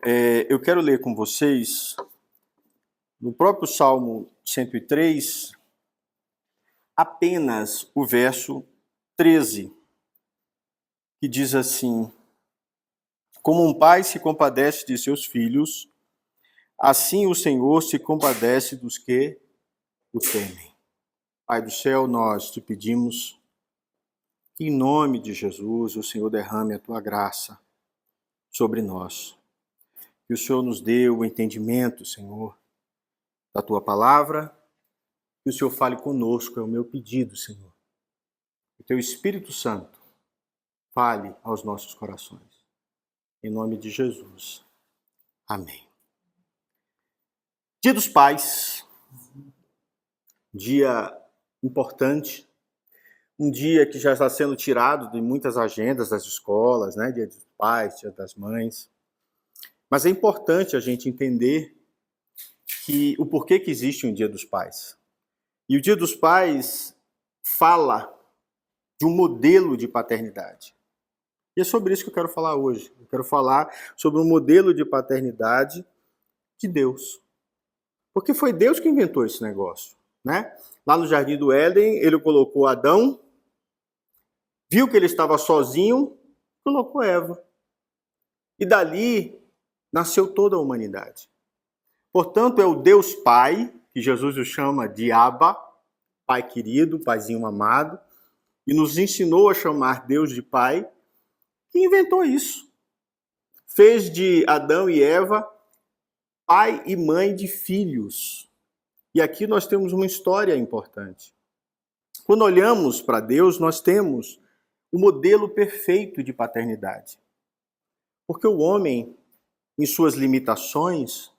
Eu quero ler com vocês, no próprio Salmo 103, apenas o verso 13, que diz assim: Como um pai se compadece de seus filhos, assim o Senhor se compadece dos que o temem. Pai do céu, nós te pedimos que, em nome de Jesus, o Senhor derrame a tua graça sobre nós. Que o Senhor nos dê o entendimento, Senhor, da tua palavra. Que o Senhor fale conosco, é o meu pedido, Senhor. Que o teu Espírito Santo fale aos nossos corações. Em nome de Jesus. Amém. Dia dos Pais. Dia importante. Um dia que já está sendo tirado de muitas agendas das escolas, né? Dia dos Pais, Dia das Mães. Mas é importante a gente entender que o porquê que existe um Dia dos Pais. E o Dia dos Pais fala de um modelo de paternidade. E é sobre isso que eu quero falar hoje. Eu quero falar sobre um modelo de paternidade de Deus. Porque foi Deus que inventou esse negócio, né? Lá no Jardim do Éden, ele colocou Adão, viu que ele estava sozinho, colocou Eva. E dali nasceu toda a humanidade. Portanto, é o Deus Pai, que Jesus o chama de Abba, Pai querido, Paizinho amado, e nos ensinou a chamar Deus de Pai, que inventou isso. Fez de Adão e Eva pai e mãe de filhos. E aqui nós temos uma história importante. Quando olhamos para Deus, nós temos o modelo perfeito de paternidade. Porque o homem, em suas limitações,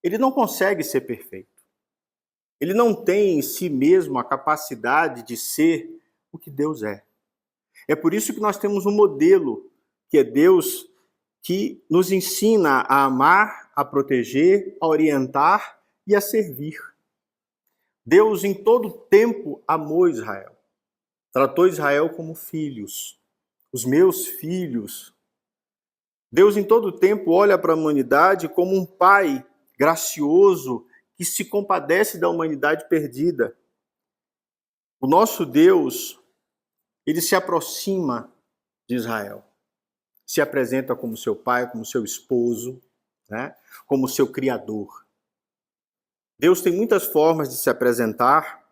ele não consegue ser perfeito. Ele não tem em si mesmo a capacidade de ser o que Deus é. É por isso que nós temos um modelo, que é Deus, que nos ensina a amar, a proteger, a orientar e a servir. Deus em todo tempo amou Israel. Tratou Israel como filhos, os meus filhos. Deus em todo tempo olha para a humanidade como um pai gracioso que se compadece da humanidade perdida. O nosso Deus, ele se aproxima de Israel. Se apresenta como seu pai, como seu esposo, né? Como seu criador. Deus tem muitas formas de se apresentar,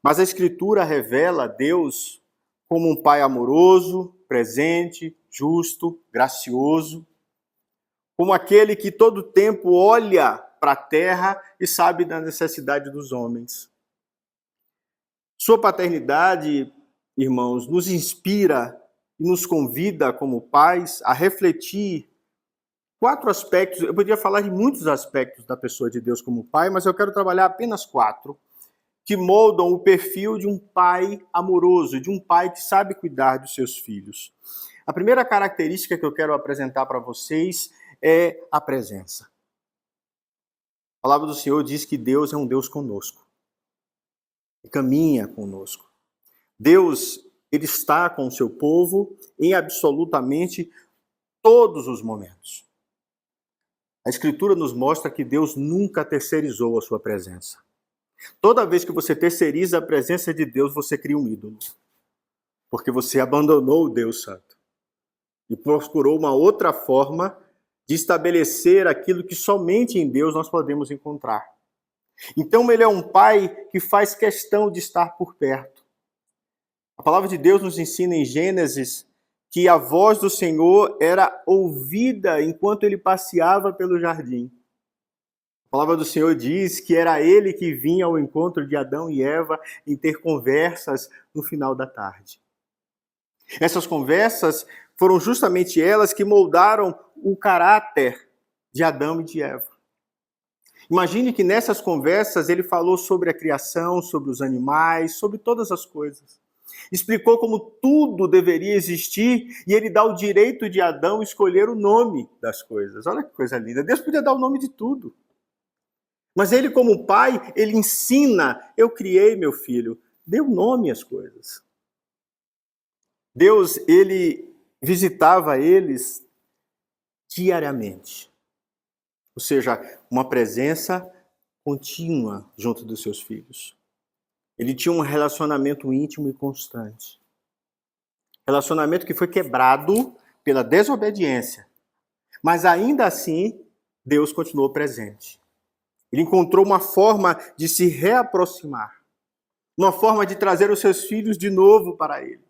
mas a Escritura revela Deus como um pai amoroso, presente, justo, gracioso, como aquele que todo tempo olha para a terra e sabe da necessidade dos homens. Sua paternidade, irmãos, nos inspira e nos convida como pais a refletir 4 aspectos. Eu poderia falar de muitos aspectos da pessoa de Deus como pai, mas eu quero trabalhar apenas 4, que moldam o perfil de um pai amoroso, de um pai que sabe cuidar dos seus filhos. A primeira característica que eu quero apresentar para vocês é a presença. A palavra do Senhor diz que Deus é um Deus conosco, e caminha conosco. Deus, ele está com o seu povo em absolutamente todos os momentos. A Escritura nos mostra que Deus nunca terceirizou a sua presença. Toda vez que você terceiriza a presença de Deus, você cria um ídolo. Porque você abandonou o Deus Santo. E procurou uma outra forma de estabelecer aquilo que somente em Deus nós podemos encontrar. Então ele é um pai que faz questão de estar por perto. A palavra de Deus nos ensina em Gênesis que a voz do Senhor era ouvida enquanto ele passeava pelo jardim. A palavra do Senhor diz que era ele que vinha ao encontro de Adão e Eva em ter conversas no final da tarde. Essas conversas foram justamente elas que moldaram o caráter de Adão e de Eva. Imagine que nessas conversas ele falou sobre a criação, sobre os animais, sobre todas as coisas. Explicou como tudo deveria existir e ele dá o direito de Adão escolher o nome das coisas. Olha que coisa linda. Deus podia dar o nome de tudo. Mas ele, como pai, ele ensina: eu criei meu filho, deu nome às coisas. Deus, ele visitava eles diariamente. Ou seja, uma presença contínua junto dos seus filhos. Ele tinha um relacionamento íntimo e constante. Relacionamento que foi quebrado pela desobediência. Mas ainda assim, Deus continuou presente. Ele encontrou uma forma de se reaproximar. Uma forma de trazer os seus filhos de novo para ele.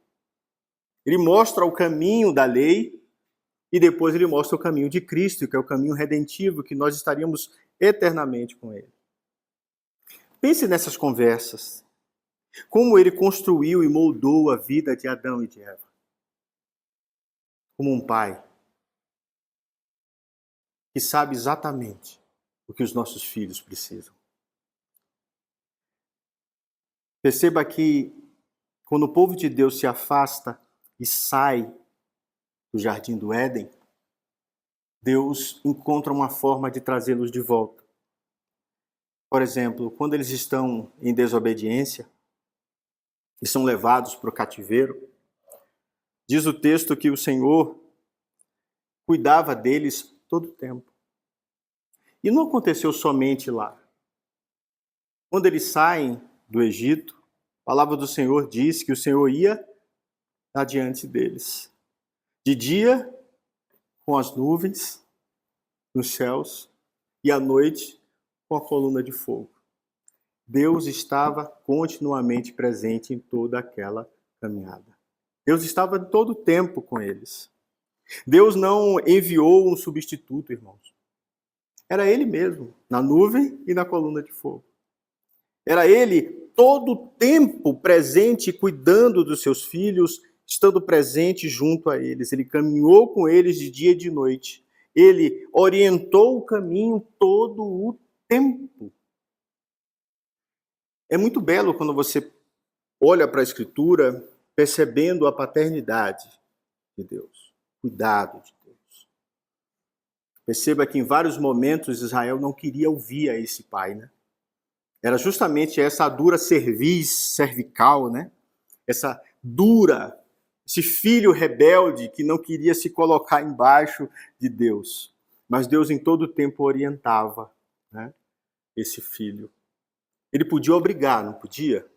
Ele mostra o caminho da lei e depois ele mostra o caminho de Cristo, que é o caminho redentivo, que nós estaríamos eternamente com ele. Pense nessas conversas. Como ele construiu e moldou a vida de Adão e de Eva. Como um pai que sabe exatamente o que os nossos filhos precisam. Perceba que quando o povo de Deus se afasta e sai do jardim do Éden, Deus encontra uma forma de trazê-los de volta. Por exemplo, quando eles estão em desobediência e são levados para o cativeiro, diz o texto que o Senhor cuidava deles todo o tempo. E não aconteceu somente lá. Quando eles saem do Egito, a palavra do Senhor diz que o Senhor ia adiante deles. De dia, com as nuvens nos céus, e à noite, com a coluna de fogo. Deus estava continuamente presente em toda aquela caminhada. Deus estava todo o tempo com eles. Deus não enviou um substituto, irmãos. Era Ele mesmo, na nuvem e na coluna de fogo. Era Ele todo o tempo presente, cuidando dos seus filhos, estando presente junto a eles. Ele caminhou com eles de dia e de noite. Ele orientou o caminho todo o tempo. É muito belo quando você olha para a Escritura, percebendo a paternidade de Deus, cuidado de Deus. Perceba que em vários momentos Israel não queria ouvir a esse pai, né? Era justamente essa dura cervical, né? Essa dura, esse filho rebelde que não queria se colocar embaixo de Deus. Mas Deus em todo o tempo orientava, né, esse filho. Ele podia obrigar, não podia?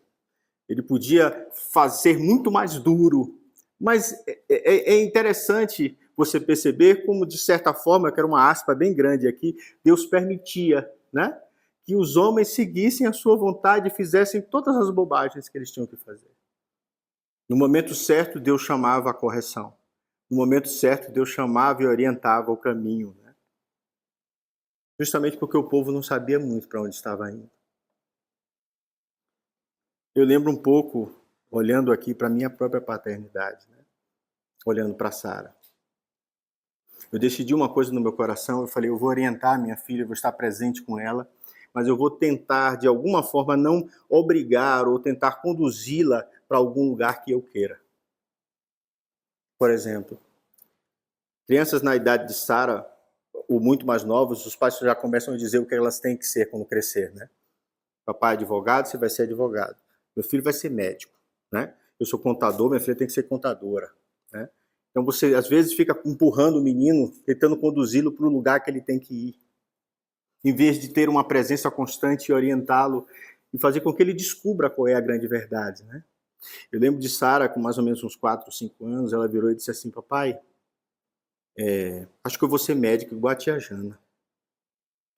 Ele podia ser muito mais duro. Mas é interessante você perceber como, de certa forma, eu quero uma aspa bem grande aqui, Deus permitia, né, que os homens seguissem a sua vontade e fizessem todas as bobagens que eles tinham que fazer. No momento certo, Deus chamava a correção. No momento certo, Deus chamava e orientava o caminho, né? Justamente porque o povo não sabia muito para onde estava indo. Eu lembro um pouco, olhando aqui para a minha própria paternidade, né? Olhando para Sara. Eu decidi uma coisa no meu coração, eu falei, eu vou orientar a minha filha, eu vou estar presente com ela, mas eu vou tentar, de alguma forma, não obrigar ou tentar conduzi-la para algum lugar que eu queira. Por exemplo, crianças na idade de Sara, ou muito mais novos, os pais já começam a dizer o que elas têm que ser quando crescer, né? Papai é advogado, você vai ser advogado. Meu filho vai ser médico, né? Eu sou contador, minha filha tem que ser contadora, né? Então você, às vezes, fica empurrando o menino, tentando conduzi-lo para o lugar que ele tem que ir. Em vez de ter uma presença constante e orientá-lo e fazer com que ele descubra qual é a grande verdade, né? Eu lembro de Sara, com mais ou menos uns 4, 5 anos, ela virou e disse assim, papai, acho que eu vou ser médico igual a tia Jana,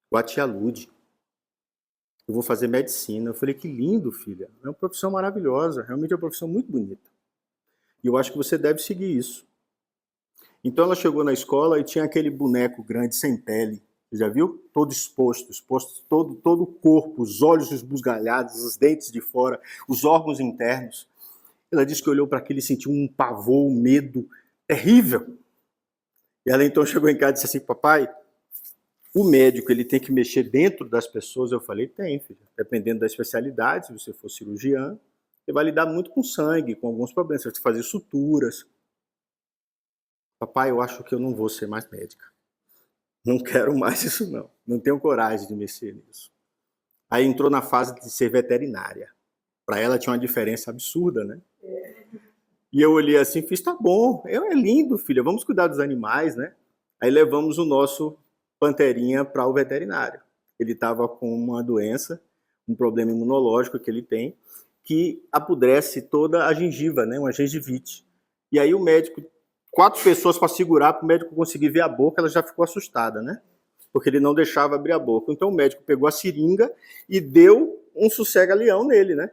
igual a tia Lude. Eu vou fazer medicina. Eu falei, que lindo, filha. É uma profissão maravilhosa, realmente é uma profissão muito bonita. E eu acho que você deve seguir isso. Então ela chegou na escola e tinha aquele boneco grande, sem pele. Você já viu? Todo exposto todo o corpo, os olhos esbugalhados, os dentes de fora, os órgãos internos. Ela disse que olhou para aquilo e sentiu um pavor, um medo terrível. E ela então chegou em casa e disse assim, papai, o médico ele tem que mexer dentro das pessoas? Eu falei, tem, filha. Dependendo da especialidade, se você for cirurgiã, você vai lidar muito com sangue, com alguns problemas, você vai fazer suturas. Papai, eu acho que eu não vou ser mais médica. Não quero mais isso não. Não tenho coragem de mexer nisso. Aí entrou na fase de ser veterinária. Para ela tinha uma diferença absurda, né? E eu olhei assim e fiz, tá bom, é lindo, filha, vamos cuidar dos animais, né? Aí levamos o nosso Panterinha para o veterinário. Ele estava com uma doença, um problema imunológico que ele tem, que apodrece toda a gengiva, né? Uma gengivite. E aí o médico, 4 pessoas para segurar, para o médico conseguir ver a boca, ela já ficou assustada, né? Porque ele não deixava abrir a boca. Então o médico pegou a seringa e deu um sossega-leão nele, né?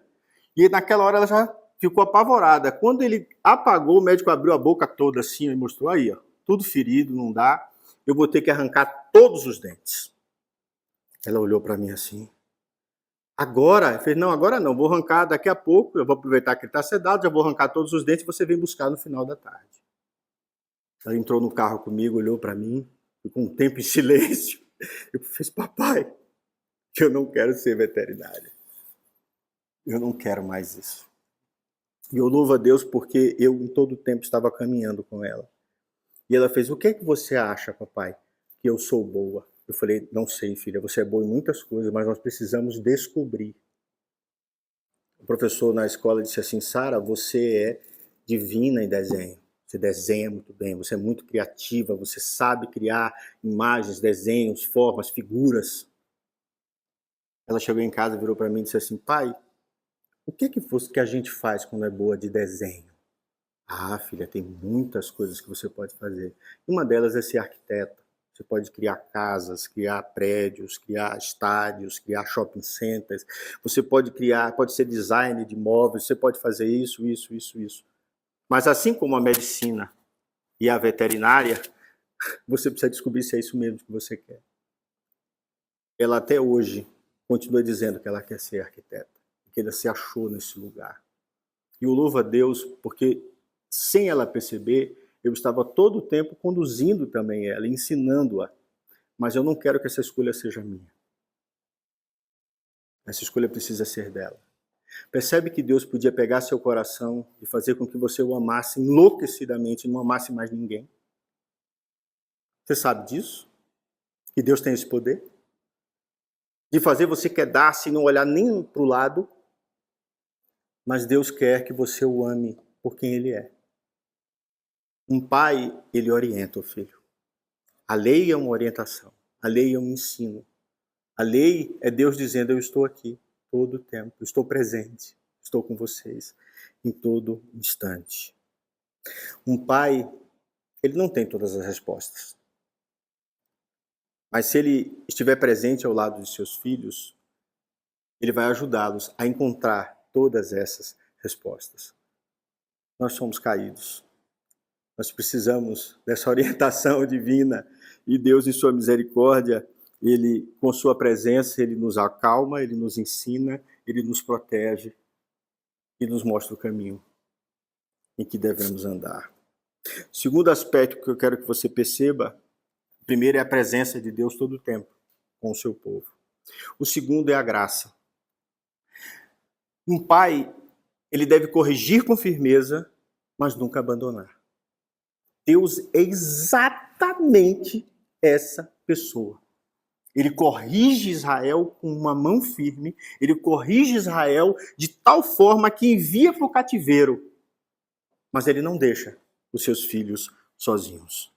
E naquela hora ela já ficou apavorada. Quando ele apagou, o médico abriu a boca toda assim e mostrou aí, ó, tudo ferido, não dá. Eu vou ter que arrancar todos os dentes. Ela olhou para mim assim. Agora? Eu falei, não, agora não, vou arrancar daqui a pouco, eu vou aproveitar que ele está sedado, já vou arrancar todos os dentes e você vem buscar no final da tarde. Ela entrou no carro comigo, olhou para mim, ficou um tempo em silêncio. Eu fiz, papai, eu não quero ser veterinária. Eu não quero mais isso. E eu louvo a Deus porque eu em todo o tempo estava caminhando com ela. E ela fez, o que é que você acha, papai, que eu sou boa? Eu falei, não sei, filha, você é boa em muitas coisas, mas nós precisamos descobrir. O professor na escola disse assim, Sara, você é divina em desenho. Você desenha muito bem, você é muito criativa, você sabe criar imagens, desenhos, formas, figuras. Ela chegou em casa, virou para mim e disse assim, pai, o que a gente faz quando é boa de desenho? Ah, filha, tem muitas coisas que você pode fazer. Uma delas é ser arquiteta. Você pode criar casas, criar prédios, criar estádios, criar shopping centers. Você pode ser designer de móveis, você pode fazer isso. Mas assim como a medicina e a veterinária, você precisa descobrir se é isso mesmo que você quer. Ela até hoje continua dizendo que ela quer ser arquiteta, que ela se achou nesse lugar. E eu louvo a Deus porque, sem ela perceber, eu estava todo o tempo conduzindo também ela, ensinando-a. Mas eu não quero que essa escolha seja minha. Essa escolha precisa ser dela. Percebe que Deus podia pegar seu coração e fazer com que você o amasse enlouquecidamente e não amasse mais ninguém? Você sabe disso? Que Deus tem esse poder? De fazer você quedar-se e não olhar nem para o lado, mas Deus quer que você o ame por quem Ele é. Um pai, ele orienta o filho. A lei é uma orientação. A lei é um ensino. A lei é Deus dizendo, eu estou aqui todo o tempo, eu estou presente, estou com vocês em todo instante. Um pai, ele não tem todas as respostas. Mas se ele estiver presente ao lado de seus filhos, ele vai ajudá-los a encontrar todas essas respostas. Nós somos caídos. Nós precisamos dessa orientação divina e Deus, em sua misericórdia, Ele, com sua presença, Ele nos acalma, Ele nos ensina, Ele nos protege e nos mostra o caminho em que devemos andar. Segundo aspecto que eu quero que você perceba, primeiro é a presença de Deus todo o tempo com o seu povo. O segundo é a graça. Um pai, ele deve corrigir com firmeza, mas nunca abandonar. Deus é exatamente essa pessoa. Ele corrige Israel com uma mão firme, ele corrige Israel de tal forma que envia para o cativeiro, mas ele não deixa os seus filhos sozinhos.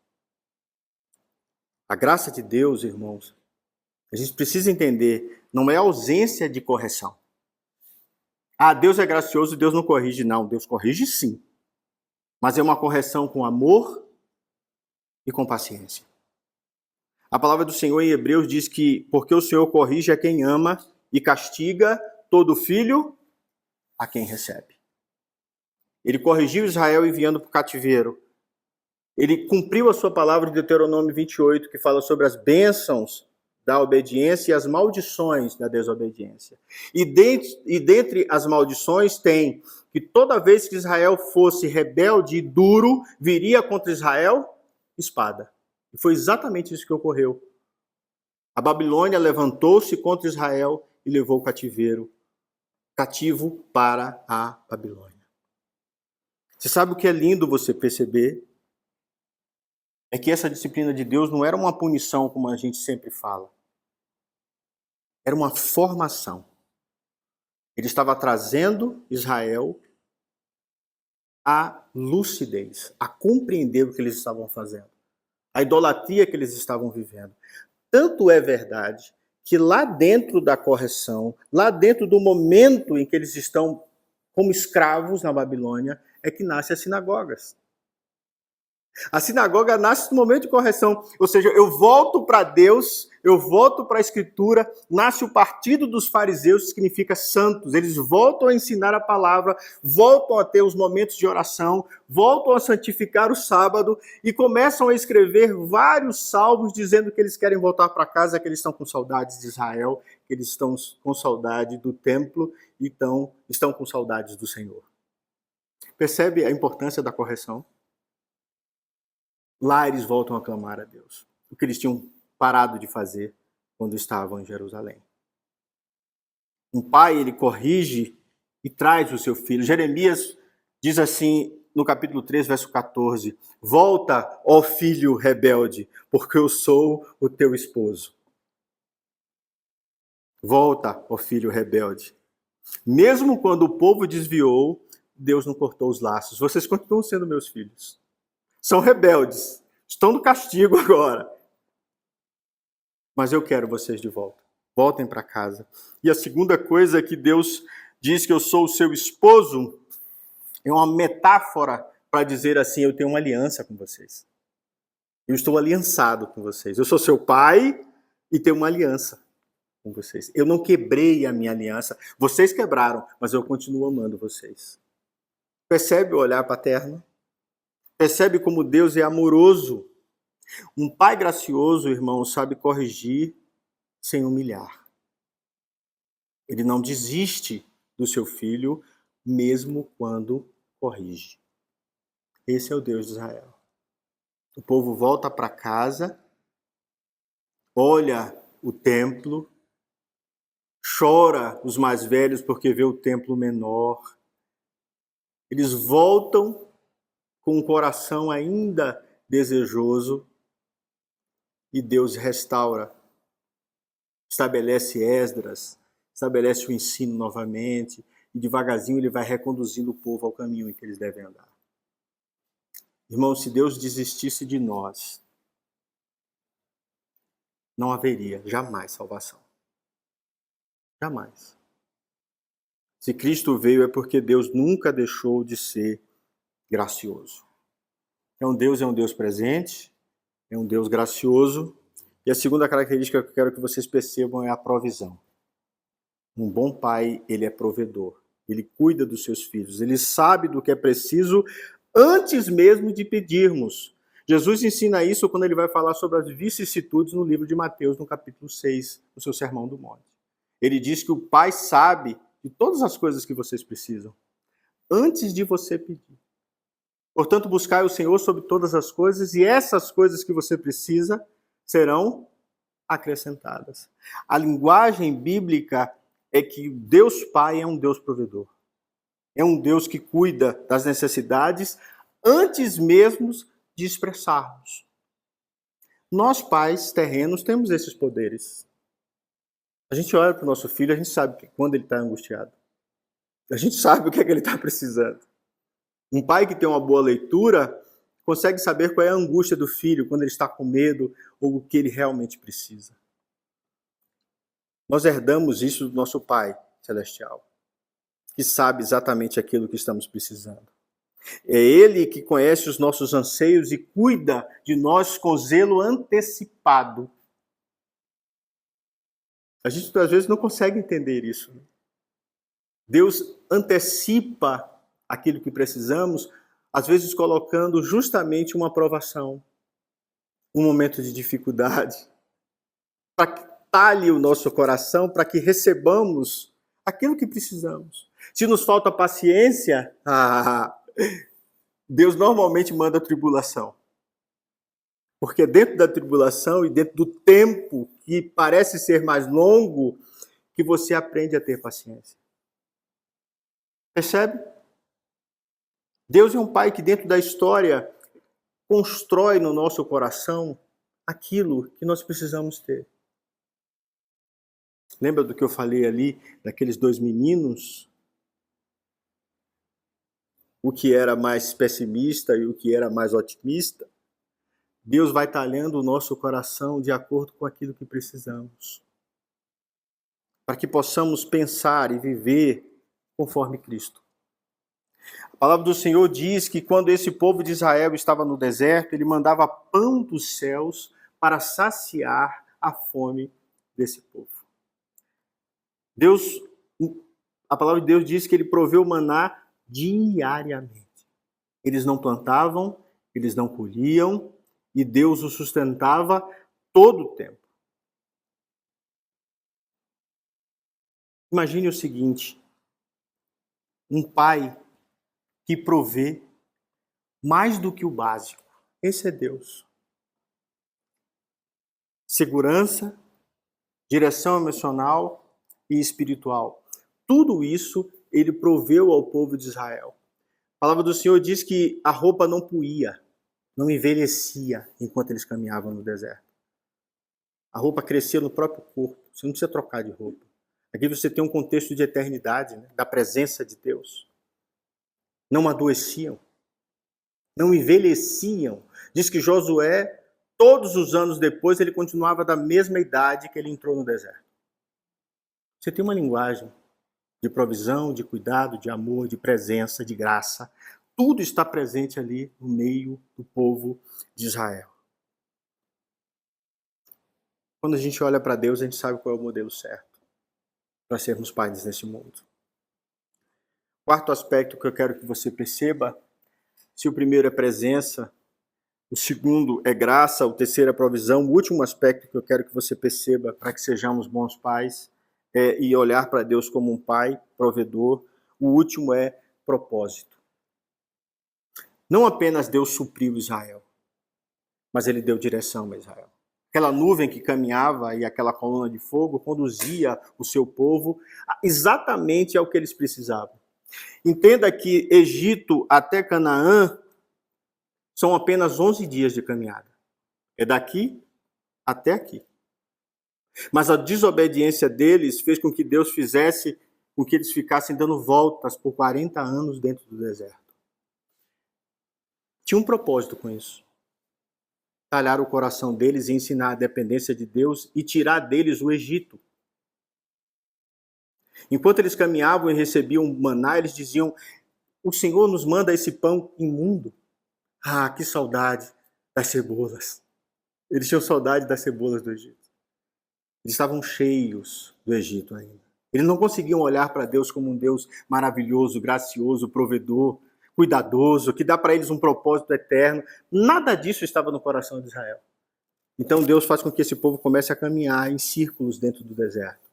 A graça de Deus, irmãos, a gente precisa entender, não é ausência de correção. Ah, Deus é gracioso e Deus não corrige. Não, Deus corrige sim, mas é uma correção com amor e com paciência. A palavra do Senhor em Hebreus diz que porque o Senhor corrige a quem ama e castiga todo filho a quem recebe. Ele corrigiu Israel enviando para o cativeiro. Ele cumpriu a sua palavra de Deuteronômio 28, que fala sobre as bênçãos da obediência e as maldições da desobediência. E dentre as maldições tem que toda vez que Israel fosse rebelde e duro, viria contra Israel espada. E foi exatamente isso que ocorreu. A Babilônia levantou-se contra Israel e levou o cativo para a Babilônia. Você sabe o que é lindo você perceber? É que essa disciplina de Deus não era uma punição, como a gente sempre fala. Era uma formação. Ele estava trazendo Israel à lucidez, a compreender o que eles estavam fazendo, a idolatria que eles estavam vivendo. Tanto é verdade que lá dentro da correção, lá dentro do momento em que eles estão como escravos na Babilônia, é que nascem as sinagogas. A sinagoga nasce no momento de correção, ou seja, eu volto para Deus, eu volto para a Escritura, nasce o partido dos fariseus, que significa santos. Eles voltam a ensinar a palavra, voltam a ter os momentos de oração, voltam a santificar o sábado e começam a escrever vários salmos dizendo que eles querem voltar para casa, que eles estão com saudades de Israel, que eles estão com saudade do templo e estão com saudades do Senhor. Percebe a importância da correção? Lá eles voltam a clamar a Deus, o que eles tinham parado de fazer quando estavam em Jerusalém. Um pai, ele corrige e traz o seu filho. Jeremias diz assim, no capítulo 3, verso 14, volta, ó filho rebelde, porque eu sou o teu esposo. Volta, ó filho rebelde. Mesmo quando o povo desviou, Deus não cortou os laços. Vocês continuam sendo meus filhos. São rebeldes, estão no castigo agora. Mas eu quero vocês de volta. Voltem para casa. E a segunda coisa que Deus diz que eu sou o seu esposo é uma metáfora para dizer assim, eu tenho uma aliança com vocês. Eu estou aliançado com vocês. Eu sou seu pai e tenho uma aliança com vocês. Eu não quebrei a minha aliança. Vocês quebraram, mas eu continuo amando vocês. Percebe o olhar paterno? Percebe como Deus é amoroso. Um pai gracioso, irmão, sabe corrigir sem humilhar. Ele não desiste do seu filho, mesmo quando corrige. Esse é o Deus de Israel. O povo volta para casa, olha o templo, chora os mais velhos porque vê o templo menor. Eles voltam com o coração ainda desejoso e Deus restaura, estabelece Esdras, estabelece o ensino novamente e devagarzinho ele vai reconduzindo o povo ao caminho em que eles devem andar. Irmão, se Deus desistisse de nós, não haveria jamais salvação. Jamais. Se Cristo veio é porque Deus nunca deixou de ser gracioso. É um Deus presente, é um Deus gracioso. E a segunda característica que eu quero que vocês percebam é a provisão. Um bom pai, ele é provedor. Ele cuida dos seus filhos. Ele sabe do que é preciso antes mesmo de pedirmos. Jesus ensina isso quando ele vai falar sobre as vicissitudes no livro de Mateus, no capítulo 6, no seu Sermão do Monte. Ele diz que o pai sabe de todas as coisas que vocês precisam, antes de você pedir. Portanto, buscai o Senhor sobre todas as coisas, e essas coisas que você precisa serão acrescentadas. A linguagem bíblica é que Deus Pai é um Deus provedor. É um Deus que cuida das necessidades antes mesmo de expressarmos. Nós, pais terrenos, temos esses poderes. A gente olha para o nosso filho, a gente sabe que quando ele está angustiado. A gente sabe o que é que ele está precisando. Um pai que tem uma boa leitura consegue saber qual é a angústia do filho quando ele está com medo ou o que ele realmente precisa. Nós herdamos isso do nosso Pai Celestial, que sabe exatamente aquilo que estamos precisando. É Ele que conhece os nossos anseios e cuida de nós com zelo antecipado. A gente às vezes não consegue entender isso. Deus antecipa aquilo que precisamos, às vezes colocando justamente uma provação, um momento de dificuldade, para que talhe o nosso coração, para que recebamos aquilo que precisamos. Se nos falta paciência, Deus normalmente manda tribulação. Porque dentro da tribulação e dentro do tempo que parece ser mais longo, que você aprende a ter paciência. Percebe? Deus é um Pai que dentro da história constrói no nosso coração aquilo que nós precisamos ter. Lembra do que eu falei ali, daqueles dois meninos? O que era mais pessimista e o que era mais otimista? Deus vai talhando o nosso coração de acordo com aquilo que precisamos, para que possamos pensar e viver conforme Cristo. A palavra do Senhor diz que quando esse povo de Israel estava no deserto, ele mandava pão dos céus para saciar a fome desse povo. A palavra de Deus diz que ele proveu o maná diariamente. Eles não plantavam, eles não colhiam, e Deus os sustentava todo o tempo. Imagine o seguinte: um pai que provê mais do que o básico. Esse é Deus. Segurança, direção emocional e espiritual. Tudo isso ele proveu ao povo de Israel. A palavra do Senhor diz que a roupa não puía, não envelhecia enquanto eles caminhavam no deserto. A roupa crescia no próprio corpo, você não precisa trocar de roupa. Aqui você tem um contexto de eternidade, né? Da presença de Deus. Não adoeciam, não envelheciam. Diz que Josué, todos os anos depois, ele continuava da mesma idade que ele entrou no deserto. Você tem uma linguagem de provisão, de cuidado, de amor, de presença, de graça. Tudo está presente ali no meio do povo de Israel. Quando a gente olha para Deus, a gente sabe qual é o modelo certo para sermos pais nesse mundo. Quarto aspecto que eu quero que você perceba: se o primeiro é presença, o segundo é graça, o terceiro é provisão, o último aspecto que eu quero que você perceba para que sejamos bons pais e olhar para Deus como um pai provedor, o último é propósito. Não apenas Deus supriu Israel, mas ele deu direção a Israel. Aquela nuvem que caminhava e aquela coluna de fogo conduzia o seu povo exatamente ao que eles precisavam. Entenda que Egito até Canaã são apenas 11 dias de caminhada. É daqui até aqui. Mas a desobediência deles fez com que Deus fizesse com que eles ficassem dando voltas por 40 anos dentro do deserto. Tinha um propósito com isso. Talhar o coração deles e ensinar a dependência de Deus e tirar deles o Egito. Enquanto eles caminhavam e recebiam maná, eles diziam: o Senhor nos manda esse pão imundo. Ah, que saudade das cebolas. Eles tinham saudade das cebolas do Egito. Eles estavam cheios do Egito ainda. Eles não conseguiam olhar para Deus como um Deus maravilhoso, gracioso, provedor, cuidadoso, que dá para eles um propósito eterno. Nada disso estava no coração de Israel. Então Deus faz com que esse povo comece a caminhar em círculos dentro do deserto.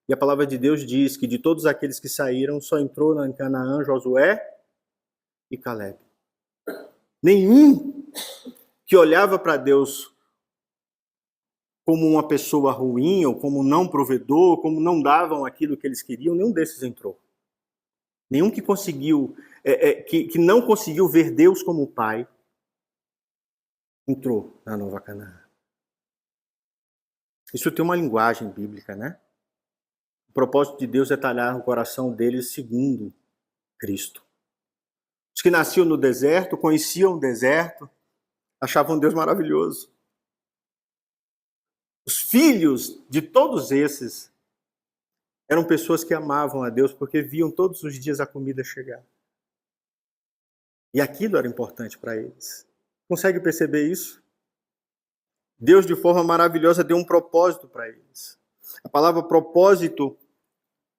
E a palavra de Deus diz que de todos aqueles que saíram, só entrou em Canaã Josué e Calebe. Nenhum que olhava para Deus como uma pessoa ruim, ou como não provedor, como não davam aquilo que eles queriam, nenhum desses entrou. Nenhum que conseguiu, que não conseguiu ver Deus como pai, entrou na Nova Canaã. Isso tem uma linguagem bíblica, né? O propósito de Deus é talhar o coração deles segundo Cristo. Os que nasciam no deserto, conheciam o deserto, achavam Deus maravilhoso. Os filhos de todos esses eram pessoas que amavam a Deus porque viam todos os dias a comida chegar. E aquilo era importante para eles. Consegue perceber isso? Deus, de forma maravilhosa, deu um propósito para eles. A palavra propósito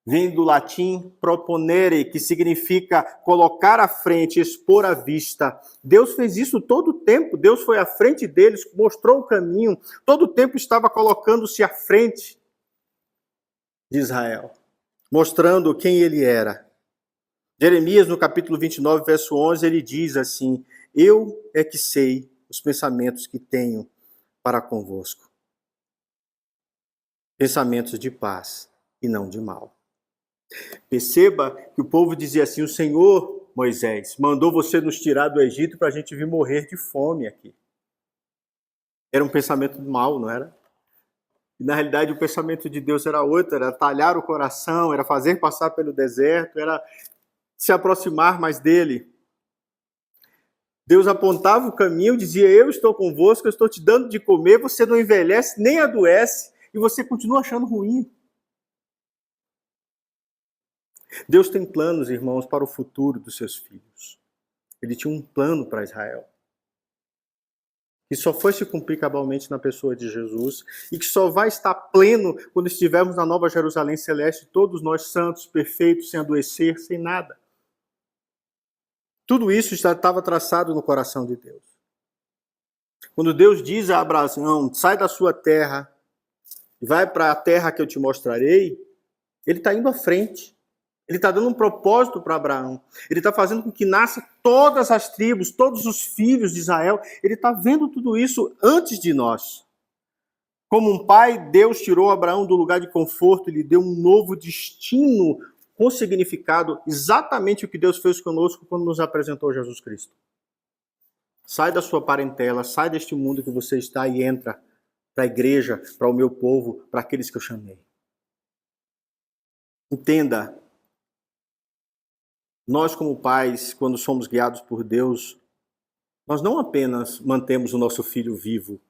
vem do latim proponere, que significa colocar à frente, expor à vista. Deus fez isso todo o tempo. Deus foi à frente deles, mostrou o caminho. Todo o tempo estava colocando-se à frente de Israel, mostrando quem ele era. Jeremias, no capítulo 29, verso 11, ele diz assim: eu é que sei os pensamentos que tenho para convosco. Pensamentos de paz e não de mal. Perceba que o povo dizia assim: o Senhor, Moisés, mandou você nos tirar do Egito para a gente vir morrer de fome aqui. Era um pensamento mal, não era? E na realidade o pensamento de Deus era outro, era talhar o coração, era fazer passar pelo deserto, era se aproximar mais dele. Deus apontava o caminho, dizia, eu estou convosco, eu estou te dando de comer, você não envelhece nem adoece, e você continua achando ruim. Deus tem planos, irmãos, para o futuro dos seus filhos. Ele tinha um plano para Israel, que só foi se cumprir cabalmente na pessoa de Jesus, e que só vai estar pleno quando estivermos na Nova Jerusalém Celeste, todos nós santos, perfeitos, sem adoecer, sem nada. Tudo isso já estava traçado no coração de Deus. Quando Deus diz a Abraão, sai da sua terra, vai para a terra que eu te mostrarei, ele está indo à frente. Ele está dando um propósito para Abraão. Ele está fazendo com que nasça todas as tribos, todos os filhos de Israel. Ele está vendo tudo isso antes de nós. Como um pai, Deus tirou Abraão do lugar de conforto e lhe deu um novo destino com significado, exatamente o que Deus fez conosco quando nos apresentou Jesus Cristo. Sai da sua parentela, sai deste mundo que você está e entra para a igreja, para o meu povo, para aqueles que eu chamei. Entenda, nós como pais, quando somos guiados por Deus, nós não apenas mantemos o nosso filho vivo,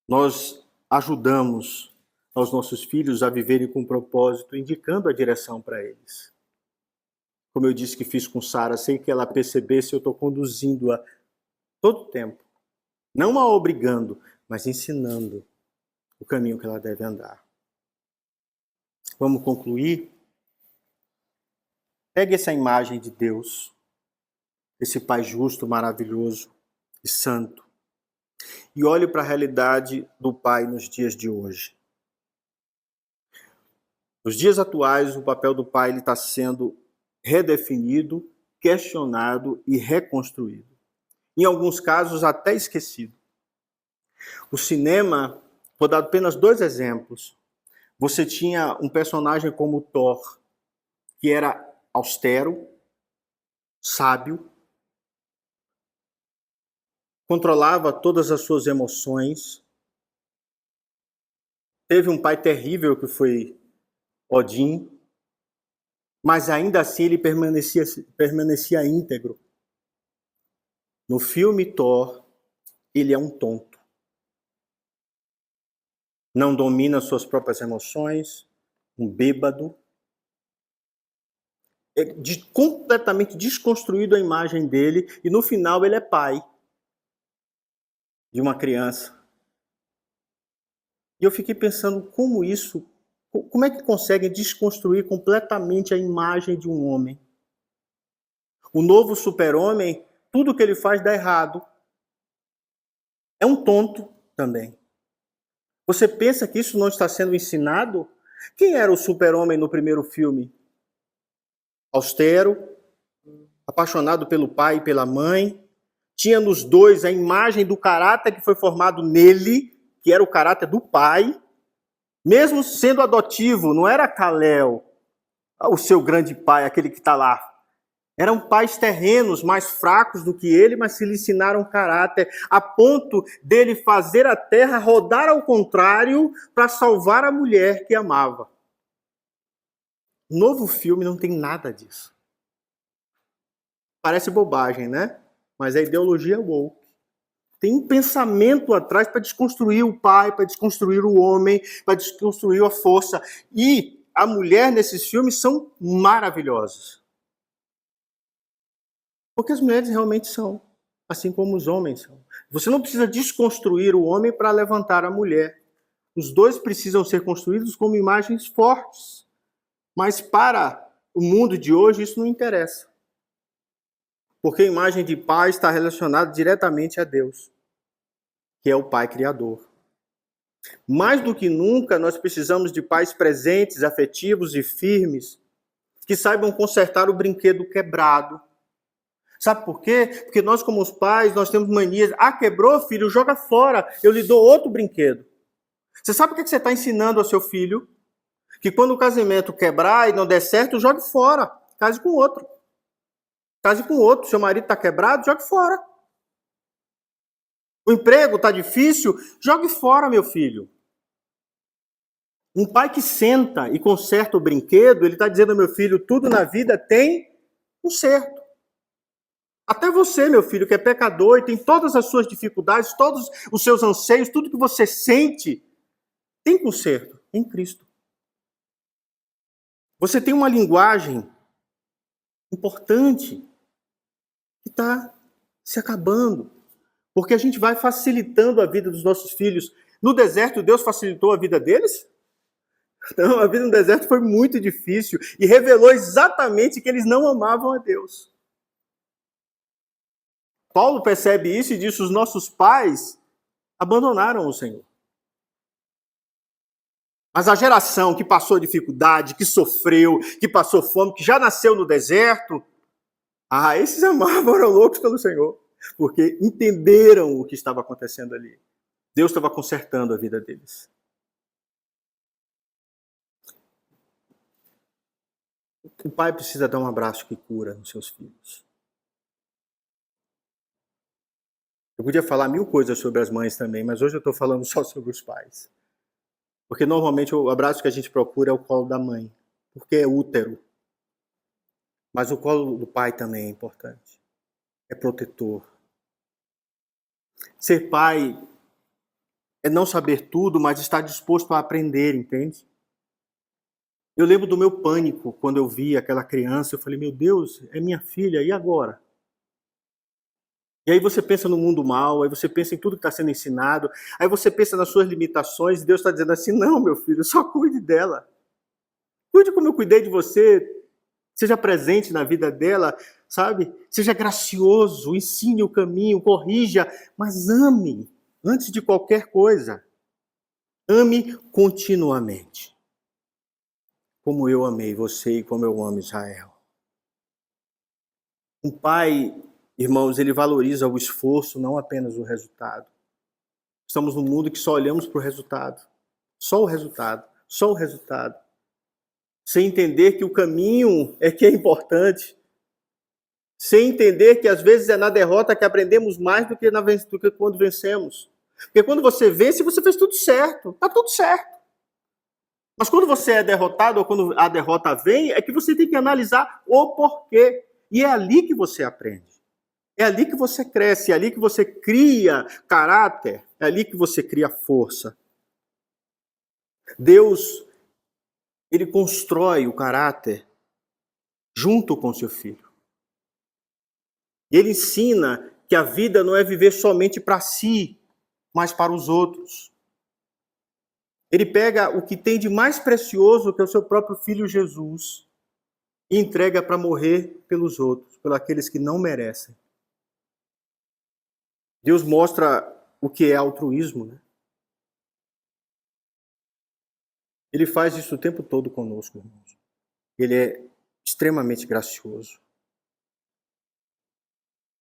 nós ajudamos aos nossos filhos a viverem com propósito, indicando a direção para eles. Como eu disse que fiz com Sara, sem que ela percebesse, eu estou conduzindo-a todo o tempo. Não a obrigando, mas ensinando o caminho que ela deve andar. Vamos concluir? Pegue essa imagem de Deus, esse Pai justo, maravilhoso e santo, e olhe para a realidade do Pai nos dias de hoje. Nos dias atuais, o papel do Pai está sendo redefinido, questionado e reconstruído. Em alguns casos, até esquecido. O cinema, vou dar apenas 2 exemplos. Você tinha um personagem como Thor, que era austero, sábio, controlava todas as suas emoções. Teve um pai terrível que foi Odin, mas ainda assim ele permanecia íntegro. No filme Thor, ele é um tonto. Não domina suas próprias emoções, um bêbado. É completamente desconstruído a imagem dele, e no final ele é pai de uma criança. E eu fiquei pensando como é que conseguem desconstruir completamente a imagem de um homem? O novo super-homem, tudo que ele faz dá errado. É um tonto também. Você pensa que isso não está sendo ensinado? Quem era o super-homem no primeiro filme? Austero, apaixonado pelo pai e pela mãe. Tinha nos dois a imagem do caráter que foi formado nele, que era o caráter do pai. Mesmo sendo adotivo, não era Kal-El, o seu grande pai, aquele que está lá. Eram pais terrenos, mais fracos do que ele, mas que lhe ensinaram caráter, a ponto dele fazer a terra rodar ao contrário para salvar a mulher que amava. O novo filme não tem nada disso. Parece bobagem, né? Mas a ideologia é woke. Tem um pensamento atrás para desconstruir o pai, para desconstruir o homem, para desconstruir a força. E a mulher nesses filmes são maravilhosas. Porque as mulheres realmente são, assim como os homens são. Você não precisa desconstruir o homem para levantar a mulher. Os dois precisam ser construídos como imagens fortes. Mas para o mundo de hoje isso não interessa. Porque a imagem de pai está relacionada diretamente a Deus, que é o Pai Criador. Mais do que nunca, nós precisamos de pais presentes, afetivos e firmes, que saibam consertar o brinquedo quebrado. Sabe por quê? Porque nós, como os pais, nós temos manias. Quebrou, filho, joga fora, eu lhe dou outro brinquedo. Você sabe o que você está ensinando ao seu filho? Que quando o casamento quebrar e não der certo, jogue fora, case com outro. Case com outro, seu marido está quebrado, jogue fora. O emprego está difícil, jogue fora, meu filho. Um pai que senta e conserta o brinquedo, ele está dizendo ao meu filho, tudo na vida tem um certo. Até você, meu filho, que é pecador e tem todas as suas dificuldades, todos os seus anseios, tudo que você sente, tem conserto em Cristo. Você tem uma linguagem importante que está se acabando, porque a gente vai facilitando a vida dos nossos filhos. No deserto, Deus facilitou a vida deles? Não, a vida no deserto foi muito difícil e revelou exatamente que eles não amavam a Deus. Paulo percebe isso e diz: os nossos pais abandonaram o Senhor. Mas a geração que passou dificuldade, que sofreu, que passou fome, que já nasceu no deserto, esses amavam, eram loucos pelo Senhor, porque entenderam o que estava acontecendo ali. Deus estava consertando a vida deles. O pai precisa dar um abraço que cura nos seus filhos. Eu podia falar 1000 coisas sobre as mães também, mas hoje eu estou falando só sobre os pais. Porque normalmente o abraço que a gente procura é o colo da mãe, porque é útero. Mas o colo do pai também é importante. É protetor. Ser pai é não saber tudo, mas estar disposto a aprender, entende? Eu lembro do meu pânico quando eu vi aquela criança. Eu falei, meu Deus, é minha filha, e agora? E aí você pensa no mundo mal, aí você pensa em tudo que está sendo ensinado, aí você pensa nas suas limitações, e Deus está dizendo assim, não, meu filho, só cuide dela. Cuide como eu cuidei de você, seja presente na vida dela, sabe? Seja gracioso, ensine o caminho, corrija, mas ame antes de qualquer coisa. Ame continuamente. Como eu amei você e como eu amo Israel. Um pai, irmãos, ele valoriza o esforço, não apenas o resultado. Estamos num mundo que só olhamos para o resultado. Só o resultado. Só o resultado. Sem entender que o caminho é que é importante. Sem entender que às vezes é na derrota que aprendemos mais do que quando vencemos. Porque quando você vence, você fez tudo certo. Está tudo certo. Mas quando você é derrotado ou quando a derrota vem, é que você tem que analisar o porquê. E é ali que você aprende. É ali que você cresce, é ali que você cria caráter, é ali que você cria força. Deus, ele constrói o caráter junto com seu filho. E ele ensina que a vida não é viver somente para si, mas para os outros. Ele pega o que tem de mais precioso, que é o seu próprio filho Jesus, e entrega para morrer pelos outros, pelos aqueles que não merecem. Deus mostra o que é altruísmo, né? Ele faz isso o tempo todo conosco, irmãos. Ele é extremamente gracioso.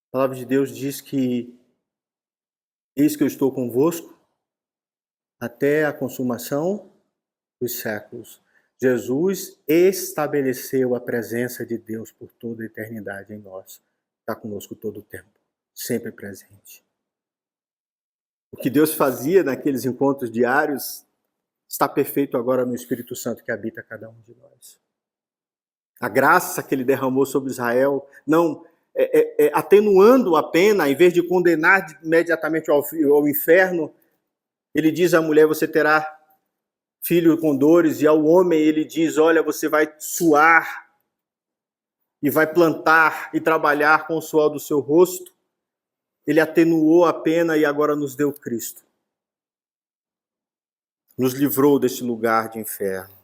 A palavra de Deus diz que eis que eu estou convosco até a consumação dos séculos. Jesus estabeleceu a presença de Deus por toda a eternidade em nós. Está conosco todo o tempo, sempre presente. O que Deus fazia naqueles encontros diários está perfeito agora no Espírito Santo que habita cada um de nós. A graça que ele derramou sobre Israel, não atenuando a pena, em vez de condenar imediatamente ao inferno, ele diz à mulher, você terá filho com dores, e ao homem ele diz, olha, você vai suar e vai plantar e trabalhar com o suor do seu rosto. Ele atenuou a pena e agora nos deu Cristo. Nos livrou desse lugar de inferno.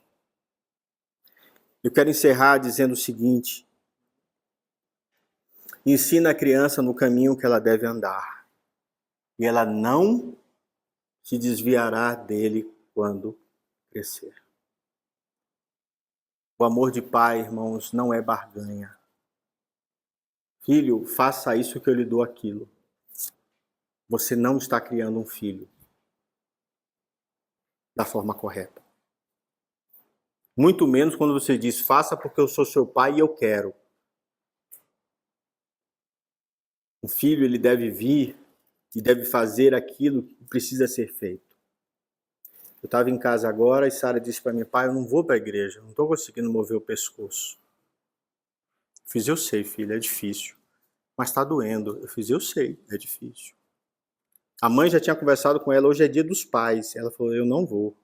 Eu quero encerrar dizendo o seguinte: ensina a criança no caminho que ela deve andar, e ela não se desviará dele quando crescer. O amor de pai, irmãos, não é barganha. Filho, faça isso que eu lhe dou aquilo. Você não está criando um filho da forma correta. Muito menos quando você diz, faça porque eu sou seu pai e eu quero. O filho, ele deve vir e deve fazer aquilo que precisa ser feito. Eu estava em casa agora e Sara disse para mim, pai, eu não vou para a igreja, não estou conseguindo mover o pescoço. Eu sei, filha, é difícil. Mas está doendo. Eu fiz, eu sei, é difícil. A mãe já tinha conversado com ela, hoje é dia dos pais. Ela falou, eu não vou.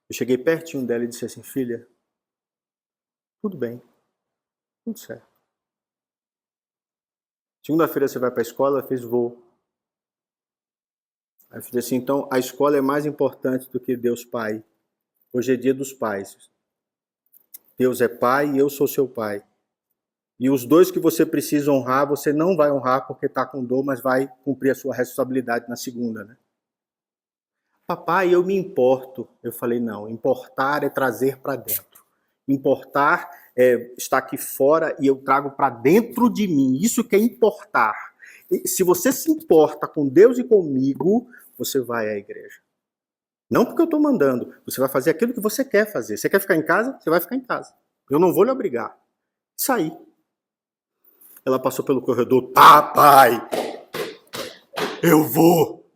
Eu cheguei pertinho dela e disse assim, filha, tudo bem, tudo certo. Segunda-feira você vai para a escola? Ela fez, vou. Aí eu falei assim, então a escola é mais importante do que Deus Pai. Hoje é dia dos pais. Deus é pai e eu sou seu pai. E os dois que você precisa honrar, você não vai honrar porque está com dor, mas vai cumprir a sua responsabilidade na segunda, né? Papai, eu me importo. Eu falei, não, importar é trazer para dentro. Importar é estar aqui fora e eu trago para dentro de mim. Isso que é importar. E se você se importa com Deus e comigo, você vai à igreja. Não porque eu estou mandando. Você vai fazer aquilo que você quer fazer. Você quer ficar em casa? Você vai ficar em casa. Eu não vou lhe obrigar. Saí. Ela passou pelo corredor. Tá, pai! Eu vou!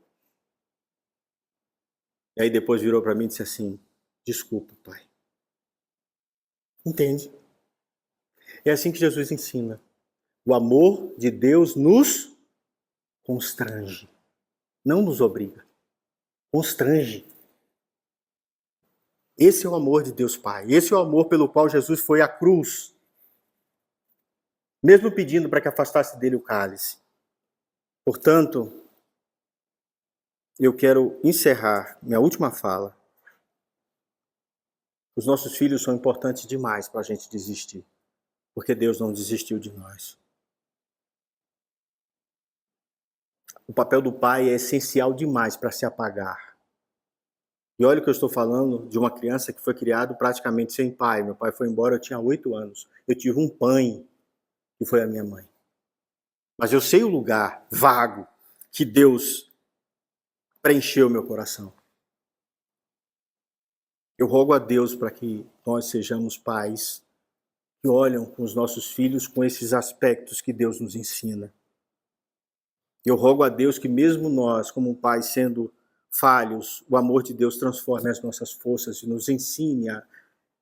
E aí depois virou para mim e disse assim, desculpa, pai. Entende? É assim que Jesus ensina. O amor de Deus nos constrange. Não nos obriga. Constrange. Esse é o amor de Deus Pai. Esse é o amor pelo qual Jesus foi à cruz. Mesmo pedindo para que afastasse dele o cálice. Portanto, eu quero encerrar minha última fala. Os nossos filhos são importantes demais para a gente desistir. Porque Deus não desistiu de nós. O papel do pai é essencial demais para se apagar. E olha que eu estou falando de uma criança que foi criada praticamente sem pai. Meu pai foi embora, eu tinha 8 anos. Eu tive um pai, que foi a minha mãe. Mas eu sei o lugar vago que Deus preencheu meu coração. Eu rogo a Deus para que nós sejamos pais que olham com os nossos filhos com esses aspectos que Deus nos ensina. Eu rogo a Deus que mesmo nós, como pais, sendo falhos, o amor de Deus transforme as nossas forças e nos ensine a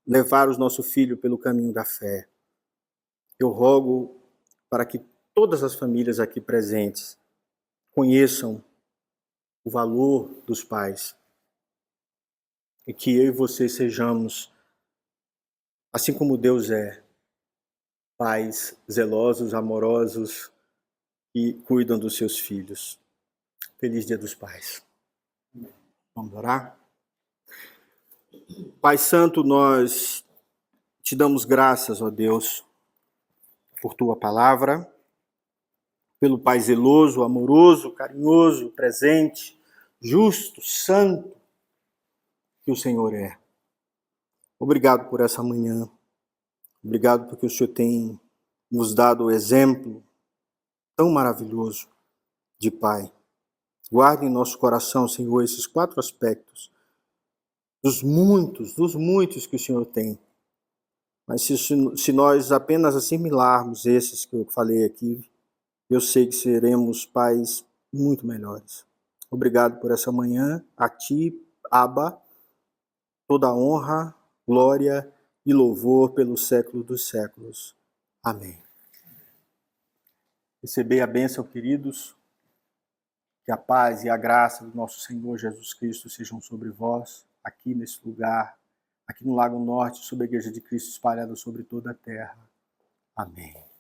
levar o nosso filho pelo caminho da fé. Eu rogo para que todas as famílias aqui presentes conheçam o valor dos pais e que eu e você sejamos, assim como Deus é, pais zelosos, amorosos e cuidam dos seus filhos. Feliz Dia dos Pais. Vamos orar? Pai Santo, nós te damos graças, ó Deus, por tua palavra, pelo Pai zeloso, amoroso, carinhoso, presente, justo, santo que o Senhor é. Obrigado por essa manhã. Obrigado porque o Senhor tem nos dado o exemplo tão maravilhoso de Pai. Guarde em nosso coração, Senhor, esses 4 aspectos, dos muitos que o Senhor tem. Mas se nós apenas assimilarmos esses que eu falei aqui, eu sei que seremos pais muito melhores. Obrigado por essa manhã. A ti, Abba, toda a honra, glória e louvor pelo século dos séculos. Amém. Recebei a bênção, queridos. Que a paz e a graça do nosso Senhor Jesus Cristo sejam sobre vós, aqui nesse lugar, aqui no Lago Norte, sobre a Igreja de Cristo espalhada sobre toda a terra. Amém.